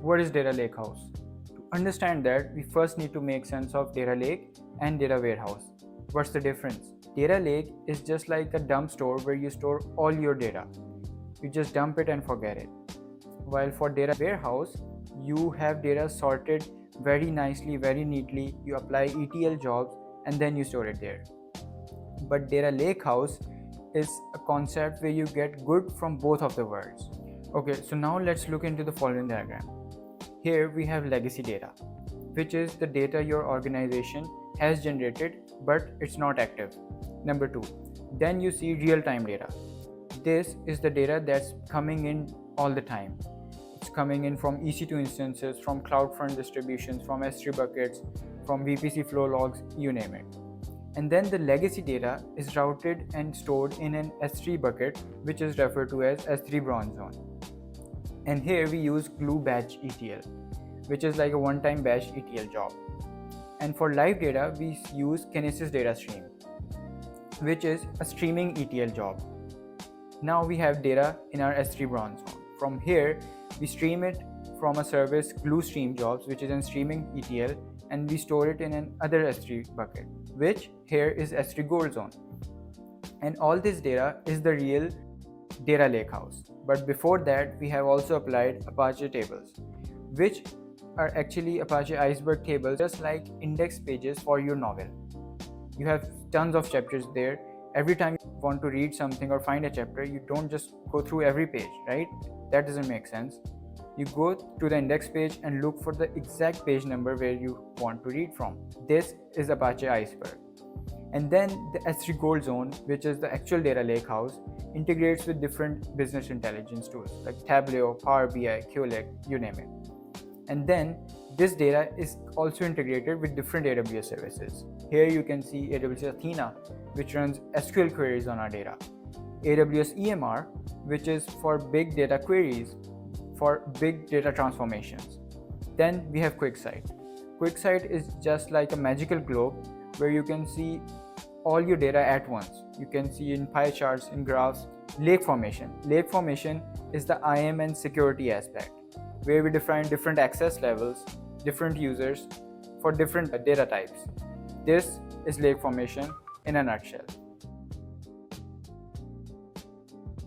what is Data Lakehouse? To understand that, we first need to make sense of data lake and data warehouse. What's the difference? Data lake is just like a dump store where you store all your data. You just dump it and forget it. While for data warehouse, you have data sorted very nicely, very neatly. You apply ETL jobs and then you store it there. But data lakehouse is a concept where you get good from both of the worlds. Okay, so now let's look into the following diagram. Here we have legacy data, which is the data your organization has generated but it's not active. Number 2, then you see real-time data. This is the data that's coming in all the time. It's coming in from EC2 instances, from CloudFront distributions, from S3 buckets, from VPC flow logs, you name it. And then the legacy data is routed and stored in an S3 bucket, which is referred to as S3 bronze zone. And here we use glue batch ETL, which is like a one-time batch ETL job. And for live data, we use Kinesis data stream, which is a streaming ETL job. Now we have data in our S3 bronze zone. From here, we stream it from a service glue stream jobs, which is in streaming ETL, and we store it in another S3 bucket, which here is S3 gold zone. And all this data is the real data lakehouse. But before that, we have also applied Apache tables, which are actually Apache Iceberg tables, just like index pages for your novel. You have tons of chapters there. Every time you want to read something or find a chapter, you don't just go through every page, right? That doesn't make sense. You go to the index page and look for the exact page number where you want to read from. This is Apache Iceberg. And then the S3 Gold Zone, which is the actual data lakehouse, integrates with different business intelligence tools like Tableau, Power BI, QLEC, you name it. And then this data is also integrated with different AWS services. Here you can see AWS Athena, which runs SQL queries on our data. AWS EMR, which is for big data queries, for big data transformations. Then we have QuickSight. QuickSight is just like a magical globe where you can see all your data at once. You can see in pie charts, in graphs. Lake formation. Lake formation is the IAM and security aspect, where we define different access levels, different users for different data types. This is lake formation in a nutshell.